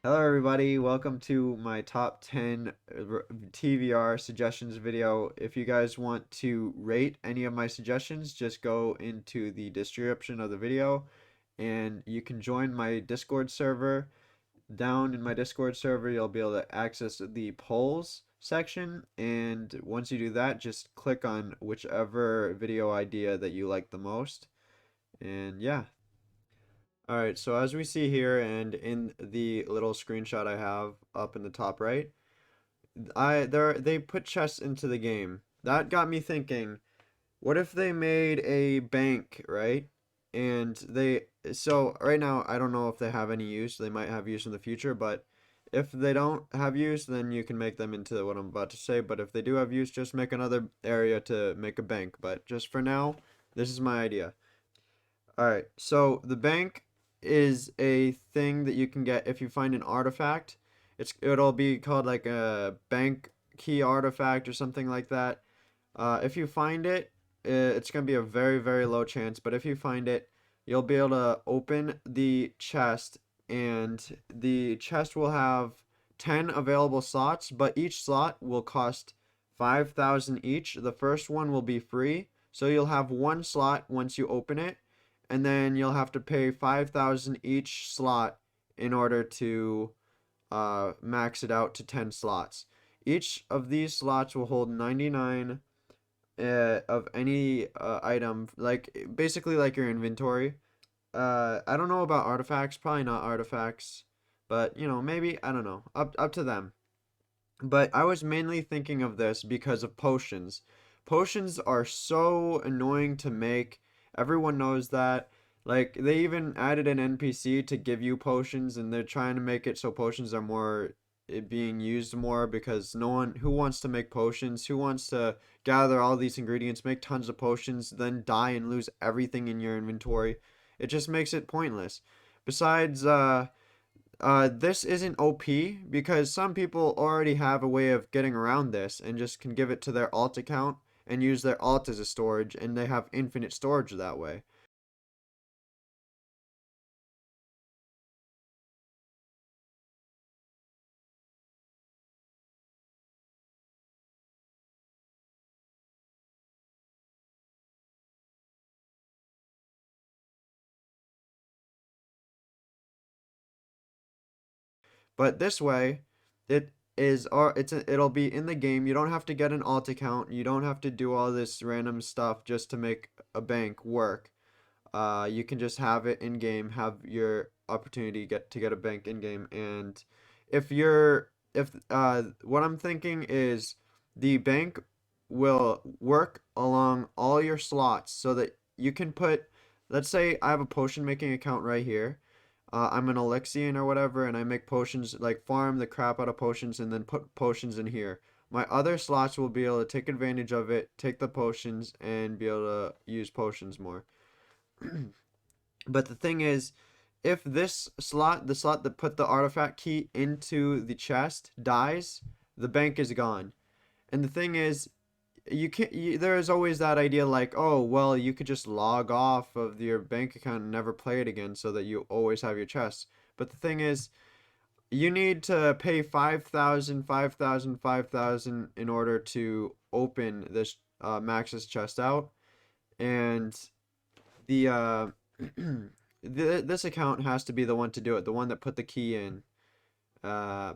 Hello everybody, welcome to my top 10 TVR suggestions video. If you guys want to rate any of my suggestions, just go into the description of the video and you can join my Discord server. Down in my Discord server, you'll be able to access the polls section, and once you do that, just click on whichever video idea that you like the most. And yeah, all right, so as we see here and in the little screenshot I have up in the top right, they put chess into the game. That got me thinking, what if they made a bank, right? And so right now I don't know if they have any use. They might have use in the future, but if they don't have use, then you can make them into what I'm about to say. But if they do have use, just make another area to make a bank. But just for now, this is my idea. All right, so the bank is a thing that you can get if you find an artifact. It'll be called like a bank key artifact or something like that. If you find it, it's gonna be a very, very low chance, but if you find it, you'll be able to open the chest, and the chest will have 10 available slots, but each slot will cost 5,000 each. The first one will be free, so you'll have one slot once you open it, and then you'll have to pay 5,000 each slot in order to max it out to 10 slots. Each of these slots will hold 99 of any item, like basically like your inventory. I don't know about artifacts, probably not artifacts, but maybe, I don't know. Up to them. But I was mainly thinking of this because of potions. Potions are so annoying to make. Everyone knows that. Like, they even added an NPC to give you potions, and they're trying to make it so potions are being used more, because no one who wants to make potions, who wants to gather all these ingredients, make tons of potions, then die and lose everything in your inventory. It just makes it pointless. Besides, this isn't OP because some people already have a way of getting around this and just can give it to their alt account and use their alt as a storage, and they have infinite storage that way. But this way, it'll be in the game. You don't have to get an alt account. You don't have to do all this random stuff just to make a bank work. You can just have it in game, have your opportunity get a bank in game, and if what I'm thinking is the bank will work along all your slots so that you can put, let's say I have a potion making account right here. I'm an Alexian or whatever, and I make potions, like farm the crap out of potions and then put potions in here. My other slots will be able to take advantage of it, take the potions, and be able to use potions more. But the thing is, if this slot, the slot that put the artifact key into the chest, dies, the bank is gone. And the thing is, there is always that idea like, oh, well, you could just log off of your bank account and never play it again so that you always have your chest. But the thing is, you need to pay 5,000, 5,000, 5,000 in order to open this Max's chest out. And the this account has to be the one to do it, the one that put the key in. Uh,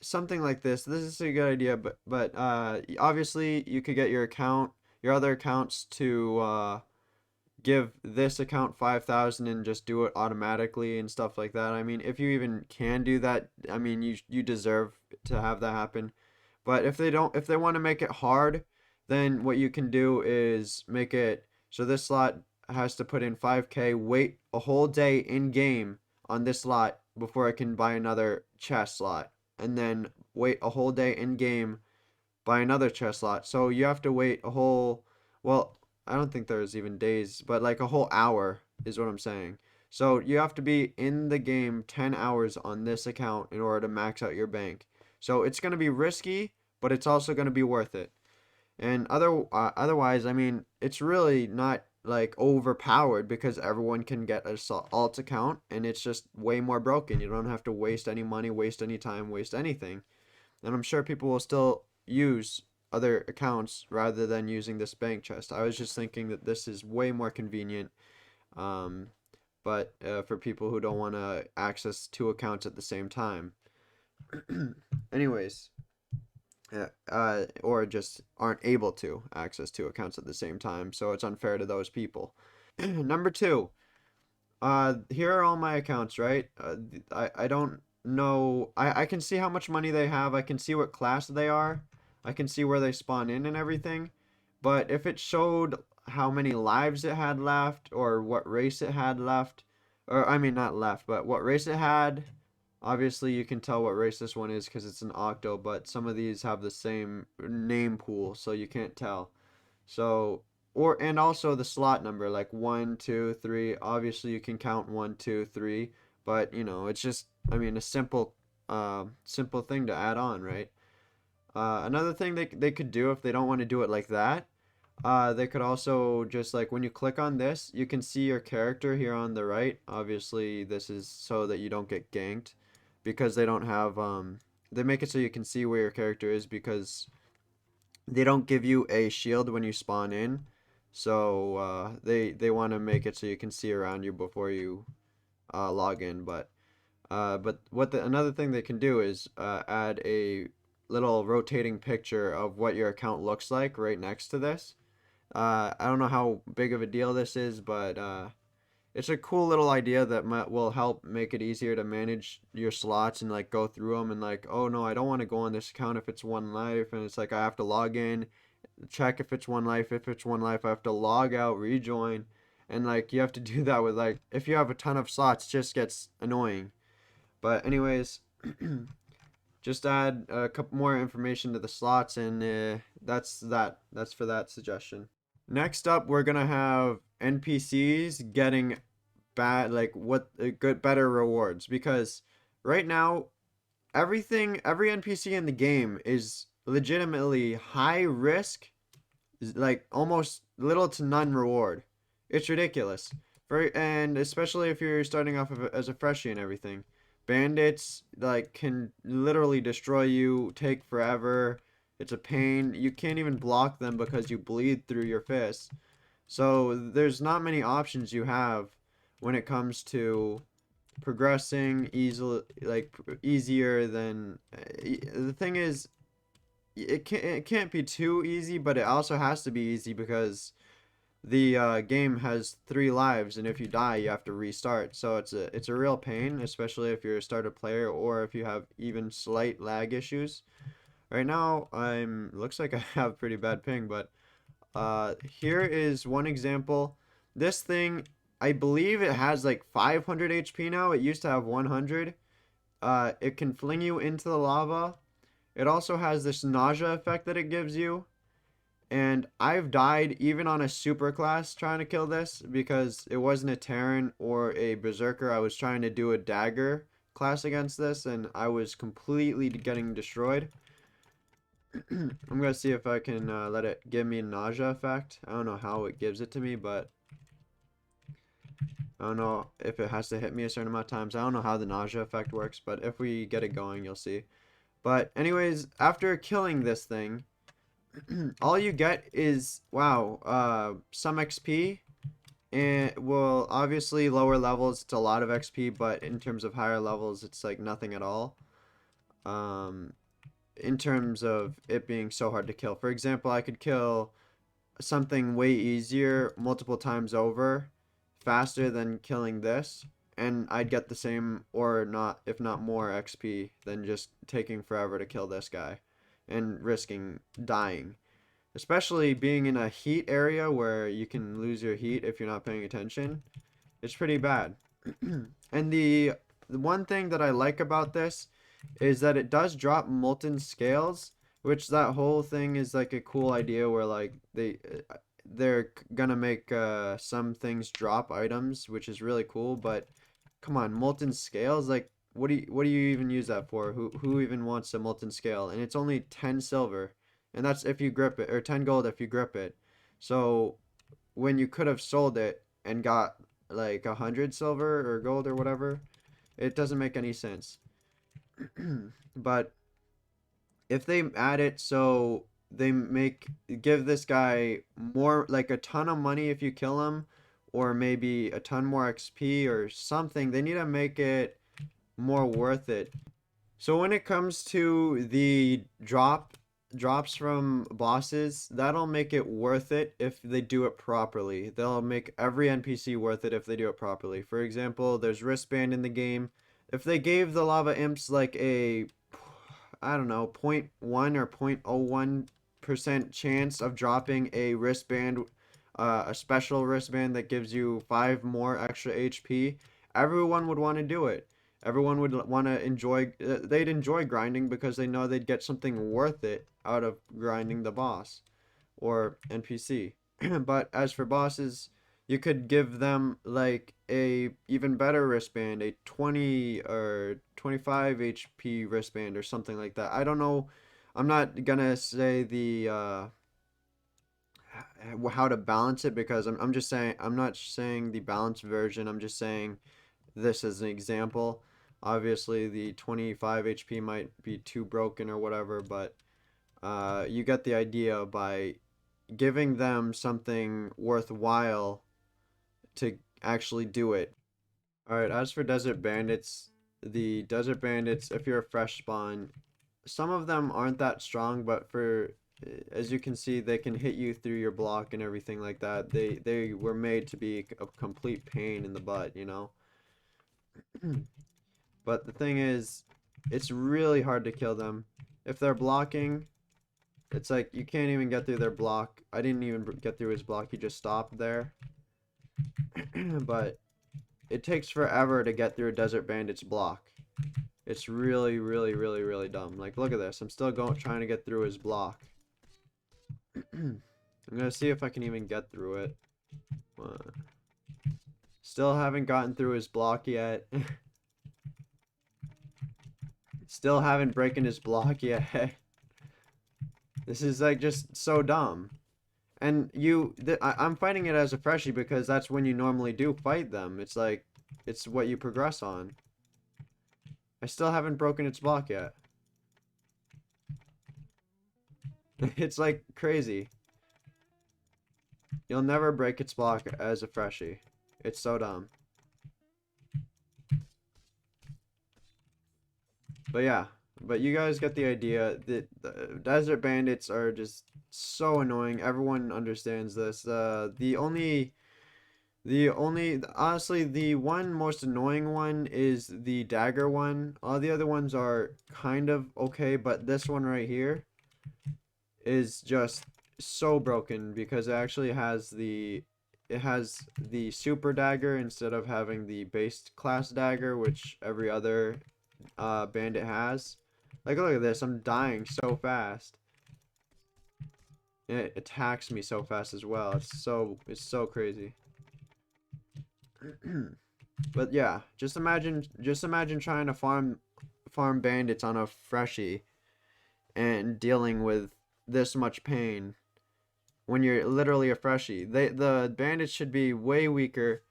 Something like this. This is a good idea, but obviously you could get your other accounts to give this account 5,000 and just do it automatically and stuff like that. I mean, if you even can do that, I mean, you deserve to have that happen. But if they want to make it hard, then what you can do is make it so this slot has to put in 5K, wait a whole day in game on this slot before I can buy another chest slot, and then wait a whole day in game, buy another chest slot. So you have to wait a whole, well, I don't think there's even days, but like a whole hour is what I'm saying. So you have to be in the game 10 hours on this account in order to max out your bank. So it's going to be risky, but it's also going to be worth it. And otherwise, I mean, it's really not like overpowered because everyone can get a alt account, and it's just way more broken. You don't have to waste any money, waste any time, waste anything. And I'm sure people will still use other accounts rather than using this bank chest. I was just thinking that this is way more convenient, um, but for people who don't want to access two accounts at the same time. Anyways, or just aren't able to access two accounts at the same time, so it's unfair to those people. Number two, here are all my accounts, right? I don't know. I can see how much money they have. I can see what class they are. I can see where they spawn in and everything. But if it showed how many lives it had left, or what race it had left, or I mean not left, but what race it had, obviously you can tell what race this one is because it's an octo, but some of these have the same name pool, so you can't tell. So, or and also the slot number, like 1, 2, 3. Obviously, you can count 1, 2, 3, but you know, it's just, I mean, a simple thing to add on, right? Another thing they could do if they don't want to do it like that, they could also just like when you click on this, you can see your character here on the right. Obviously, this is so that you don't get ganked, because they don't have they make it so you can see where your character is because they don't give you a shield when you spawn in, so they want to make it so you can see around you before you log in. But another thing they can do is add a little rotating picture of what your account looks like right next to this. I don't know how big of a deal this is, but it's a cool little idea that will help make it easier to manage your slots and like go through them, and like, oh no, I don't want to go on this account if it's one life, and it's like I have to log in, check if it's one life. If it's one life, I have to log out, rejoin, and like you have to do that with like if you have a ton of slots, it just gets annoying. But anyways, just add a couple more information to the slots, and that's that. That's for that suggestion. Next up, we're gonna have NPCs getting like what good better rewards, because right now every NPC in the game is legitimately high risk, like almost little to none reward. It's ridiculous. And especially if you're starting off as a freshie and everything. Bandits like can literally destroy you, take forever. It's a pain. You can't even block them because you bleed through your fists. So there's not many options you have when it comes to progressing easily, like easier than the thing is, it can't be too easy, but it also has to be easy because the game has 3 lives, and if you die you have to restart, so it's a real pain, especially if you're a starter player or if you have even slight lag issues. Right now I'm looks like I have pretty bad ping, but here is one example. This thing, I believe it has like 500 HP now. It used to have 100. It can fling you into the lava. It also has this nausea effect that it gives you. And I've died even on a super class trying to kill this because it wasn't a Terran or a Berserker. I was trying to do a dagger class against this, and I was completely getting destroyed. I'm gonna see if I can let it give me a nausea effect. I don't know how it gives it to me, but I don't know if it has to hit me a certain amount of times. I don't know how the nausea effect works, but if we get it going, you'll see. But anyways, after killing this thing, all you get is, wow, some XP. And, well, obviously lower levels, it's a lot of XP, but in terms of higher levels, it's like nothing at all. In terms of it being so hard to kill. For example, I could kill something way easier multiple times over faster than killing this, and I'd get the same or not, if not more XP than just taking forever to kill this guy and risking dying, especially being in a heat area where you can lose your heat if you're not paying attention. It's pretty bad. And the one thing that I like about this is that it does drop molten scales, which that whole thing is like a cool idea where like they're gonna make some things drop items, which is really cool. But come on, molten scales, like what do you even use that for? Who even wants a molten scale? And it's only 10 silver, and that's if you grip it, or 10 gold if you grip it. So when you could have sold it and got like 100 silver or gold or whatever. It doesn't make any sense. But if they add it so they make give this guy more, like a ton of money if you kill him, or maybe a ton more XP or something, they need to make it more worth it. So when it comes to the drops from bosses, that'll make it worth it if they do it properly. They'll make every NPC worth it if they do it properly. For example, there's wristband in the game. If they gave the lava imps like a, I don't know, 0.1 or 0.01% chance of dropping a wristband, a special wristband that gives you 5 more extra HP, everyone would want to do it. Everyone would want to enjoy, they'd enjoy grinding because they know they'd get something worth it out of grinding the boss or NPC. But as for bosses, you could give them like a even better wristband, a 20 or 25 HP wristband or something like that. I don't know. I'm not gonna say the how to balance it, because I'm just saying, I'm not saying the balanced version. I'm just saying this as an example. Obviously, the 25 HP might be too broken or whatever, but you get the idea by giving them something worthwhile to actually do it. Alright, as for Desert Bandits, the Desert Bandits, if you're a fresh spawn, some of them aren't that strong, but as you can see, they can hit you through your block and everything like that. They were made to be a complete pain in the butt, you know? But the thing is, it's really hard to kill them. If they're blocking, it's like you can't even get through their block. I didn't even get through his block, he just stopped there. But it takes forever to get through a Desert Bandit's block. It's really, really, really, really dumb. Like, look at this. I'm still trying to get through his block. I'm gonna see if I can even get through it. Still haven't gotten through his block yet. Still haven't broken his block yet. This is like just so dumb. And I'm fighting it as a freshie because that's when you normally do fight them. It's like, it's what you progress on. I still haven't broken its block yet. It's like crazy. You'll never break its block as a freshie. It's so dumb. But yeah, but you guys get the idea. The Desert Bandits are just so annoying. Everyone understands this. Honestly, the one most annoying one is the dagger one. All the other ones are kind of okay, but this one right here is just so broken because it has the super dagger instead of having the base class dagger, which every other bandit has. Like, look at this, I'm dying so fast. And it attacks me so fast as well. It's so crazy. But yeah, just imagine trying to farm bandits on a freshie and dealing with this much pain when you're literally a freshie. The bandits should be way weaker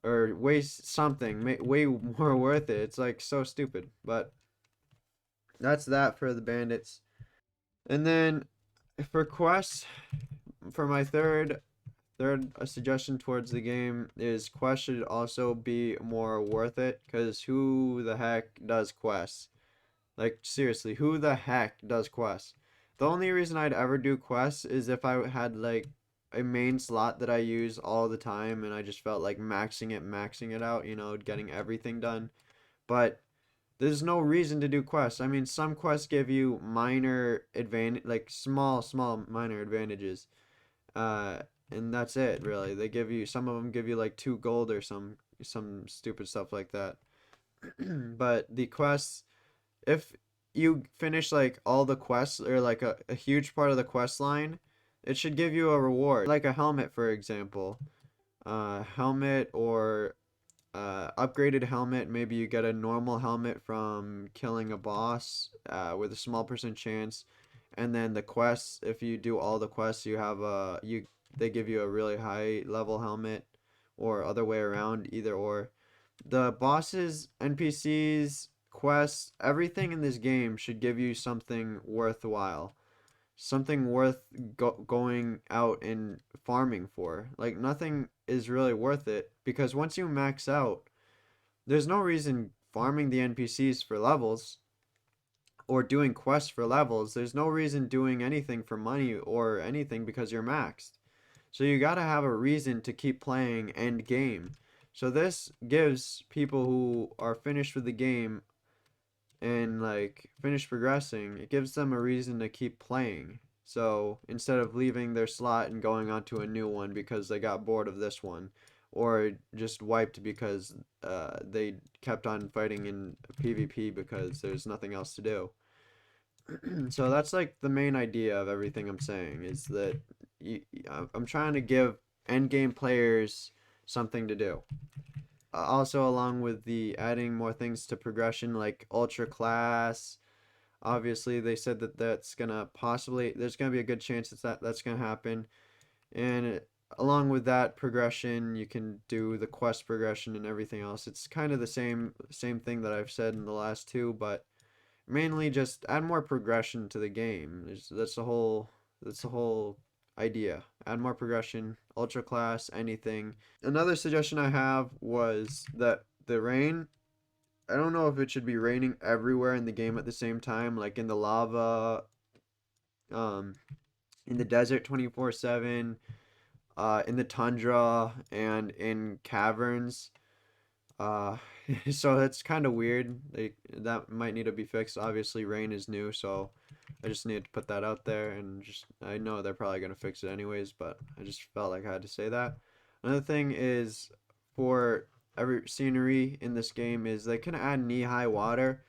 or way something, way more worth it. It's like so stupid. But that's that for the bandits. And then for quests, for my third suggestion towards the game is quests should also be more worth it, because who the heck does quests? Like, seriously, who the heck does quests? The only reason I'd ever do quests is if I had like a main slot that I use all the time and I just felt like maxing it out, you know, getting everything done. But there's no reason to do quests. I mean, some quests give you minor advantage, like small minor advantages. Uh, and that's it, really. Some of them give you like 2 gold or some stupid stuff like that. But the quests, if you finish like all the quests or like a huge part of the quest line, it should give you a reward, like a helmet, for example. Helmet or upgraded helmet. Maybe you get a normal helmet from killing a boss with a small percent chance, and then the quests, if you do all the quests, you they give you a really high level helmet, or other way around, either or. The bosses, NPCs, quests, everything in this game should give you something worthwhile. Something worth going out and farming for. Like, nothing is really worth it because once you max out, there's no reason farming the NPCs for levels or doing quests for levels. There's no reason doing anything for money or anything because you're maxed. So you gotta have a reason to keep playing end game. So this gives people who are finished with the game and like finished progressing, it gives them a reason to keep playing. So instead of leaving their slot and going on to a new one because they got bored of this one, or just wiped because they kept on fighting in PvP because there's nothing else to do. So that's like the main idea of everything I'm saying is that I'm trying to give endgame players something to do. Also, along with the adding more things to progression like ultra class, obviously they said that that's gonna possibly there's gonna be a good chance that's gonna happen, and along with that progression, you can do the quest progression and everything else. It's kind of the same thing that I've said in the last two, but mainly just add more progression to the game. That's the whole idea. Add more progression, ultra class, anything. Another suggestion I have was that the rain, I don't know if it should be raining everywhere in the game at the same time, like in the lava, um, in the desert 24/7, in the tundra, and in caverns. Uh, so that's kind of weird. That might need to be fixed. Obviously, rain is new, so I just need to put that out there. And just I know they're probably gonna fix it anyways, but I just felt like I had to say that. Another thing is for every scenery in this game is they can add knee-high water.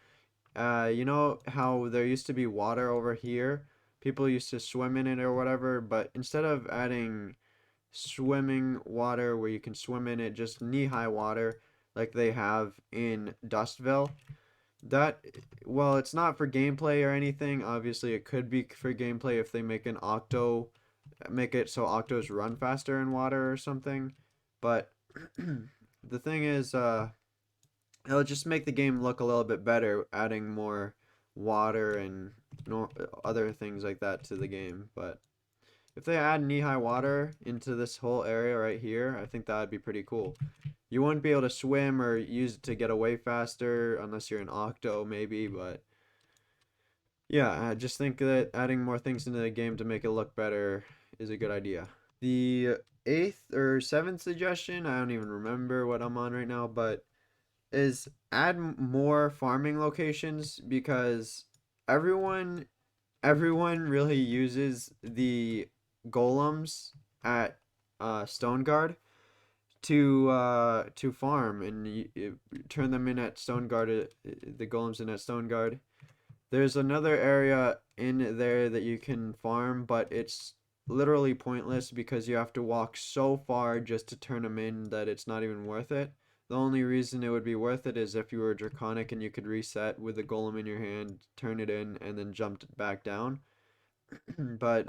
You know how there used to be water over here? People used to swim in it or whatever, but instead of adding swimming water where you can swim in it, just knee-high water like they have in Dustville. That, well, it's not for gameplay or anything. Obviously, it could be for gameplay if they make it so octos run faster in water or something. But the thing is, it'll just make the game look a little bit better, adding more water and other things like that to the game. But if they add knee-high water into this whole area right here, I think that would be pretty cool. You wouldn't be able to swim or use it to get away faster unless you're an octo maybe, but yeah, I just think that adding more things into the game to make it look better is a good idea. The eighth or seventh suggestion, I don't even remember what I'm on right now, but is add more farming locations because everyone everyone really uses the golems at Stoneguard to farm and turn them in at Stoneguard. The golems in at Stoneguard. There's another area in there that you can farm, but it's literally pointless because you have to walk so far just to turn them in that it's not even worth it. The only reason it would be worth it is if you were draconic and you could reset with the golem in your hand, turn it in, and then jump back down. But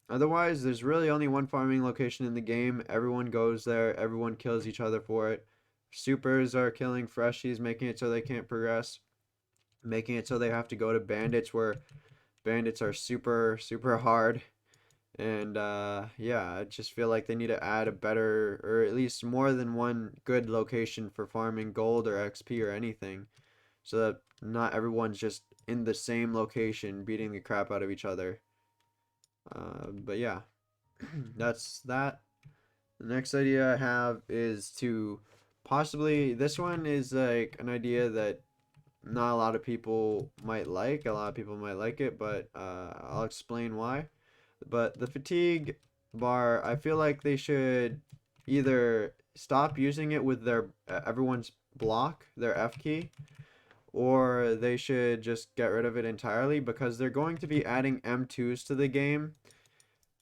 otherwise, there's really only one farming location in the game. Everyone goes there. Everyone kills each other for it. Supers are killing freshies, making it so they can't progress, making it so they have to go to bandits where bandits are super super hard. And yeah, I just feel like they need to add a better, or at least more than one good location for farming gold or XP or anything, so that not everyone's just in the same location beating the crap out of each other. But yeah, that's that. The next idea I have is to possibly, this one is like an idea that not a lot of people might like. A lot of people might like it, but I'll explain why. But the fatigue bar, I feel like they should either stop using it with their everyone's block, their F key, or they should just get rid of it entirely because they're going to be adding M2s to the game,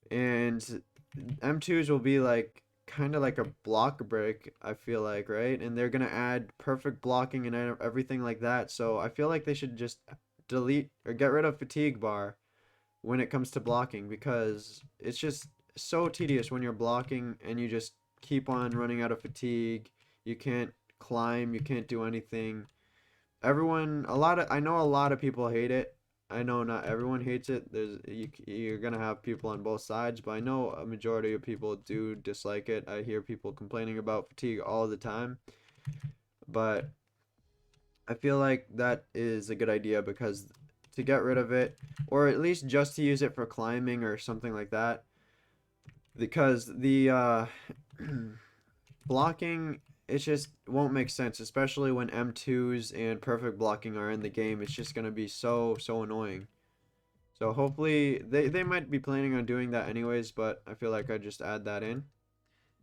and M2s will be like kind of like a block break, I feel like, right? And they're gonna add perfect blocking and everything like that. So I feel like they should just delete or get rid of fatigue bar when it comes to blocking because it's just so tedious when you're blocking and you just keep on running out of fatigue. You can't climb, you can't do anything. I know a lot of people hate it. I know not everyone hates it. You're gonna have people on both sides, but I know a majority of people do dislike it. I hear people complaining about fatigue all the time, but I feel like that is a good idea because to get rid of it, or at least just to use it for climbing or something like that, because the blocking, it just won't make sense, especially when M2s and perfect blocking are in the game. It's just gonna be so annoying. So hopefully they might be planning on doing that anyways, but I feel like I just add that in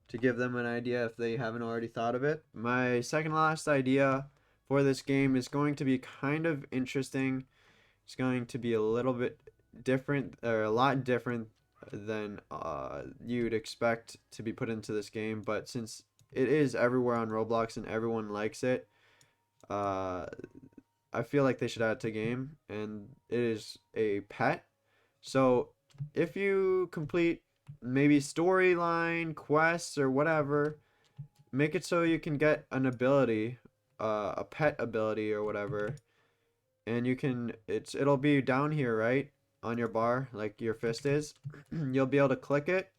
to give them an idea if they haven't already thought of it. My second last idea for this game is going to be kind of interesting. It's going to be a little bit different, or a lot different than you'd expect to be put into this game, but since it is everywhere on Roblox and everyone likes it, uh, I feel like they should add it to game, and it is a pet. So if you complete maybe storyline quests or whatever, make it so you can get an ability, a pet ability or whatever, and you can it'll be down here, right, on your bar like your fist is. You'll be able to click it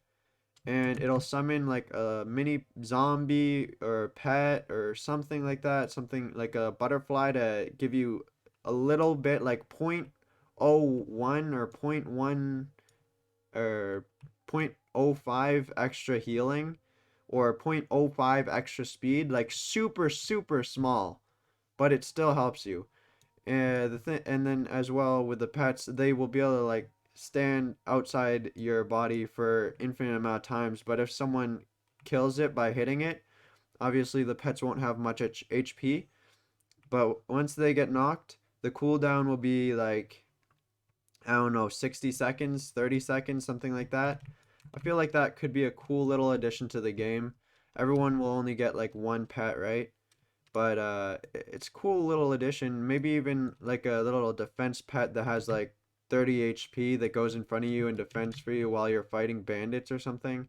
and it'll summon like a mini zombie or pet or something like that, something like a butterfly to give you a little bit like point oh 0.01 or point 0.1 or point oh 0.05 extra healing or point oh 0.05 extra speed, like super small, but it still helps you. And and then as well with the pets, they will be able to like stand outside your body for infinite amount of times. But if someone kills it by hitting it, obviously the pets won't have much HP. But once they get knocked, the cooldown will be like, I don't know, 60 seconds, 30 seconds, something like that. I feel like that could be a cool little addition to the game. Everyone will only get like one pet, right? But it's a cool little addition. Maybe even like a little defense pet that has like 30 HP that goes in front of you and defends for you while you're fighting bandits or something.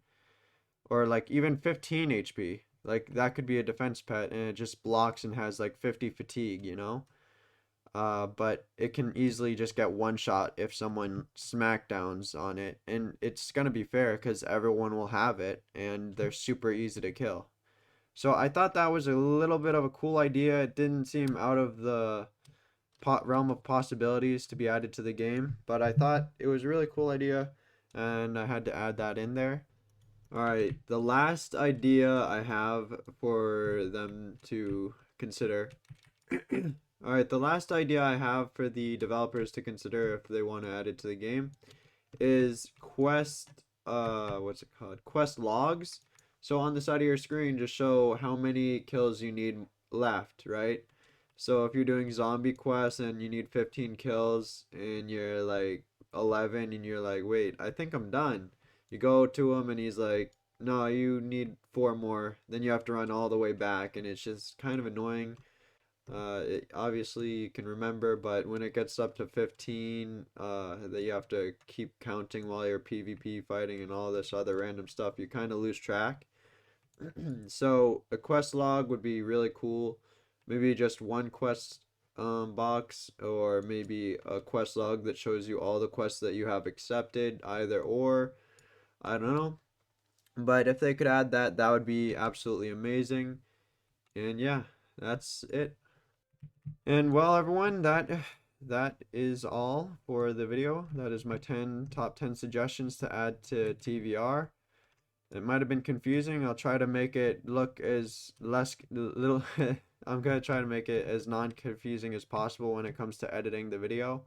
Or like even 15 HP. Like that could be a defense pet and it just blocks and has like 50 fatigue, you know? But it can easily just get one shot if someone smackdowns on it. And it's gonna be fair because everyone will have it and they're super easy to kill. So I thought that was a little bit of a cool idea. It didn't seem out of the realm of possibilities to be added to the game, but I thought it was a really cool idea and I had to add that in there. All right, the last idea I have for them to consider. All right, the last idea I have for the developers to consider if they want to add it to the game is what's it called? Quest logs. So on the side of your screen, just show how many kills you need left, right? So if you're doing zombie quests and you need 15 kills and you're like 11 and you're like, wait, I think I'm done. You go to him and he's like, no, you need 4 more. Then you have to run all the way back and it's just kind of annoying. It, obviously you can remember, but when it gets up to 15, that you have to keep counting while you're PvP fighting and all this other random stuff, you kind of lose track. So a quest log would be really cool. Maybe just one quest box, or maybe a quest log that shows you all the quests that you have accepted, either or. I don't know. But if they could add that, that would be absolutely amazing. And yeah, that's it. And well, everyone, that is all for the video. That is my top 10 suggestions to add to TVR. It might have been confusing. I'll try to make it look as less little. I'm gonna try to make it as non-confusing as possible when it comes to editing the video.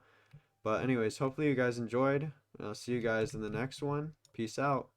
But anyways, hopefully you guys enjoyed. I'll see you guys in the next one. Peace out.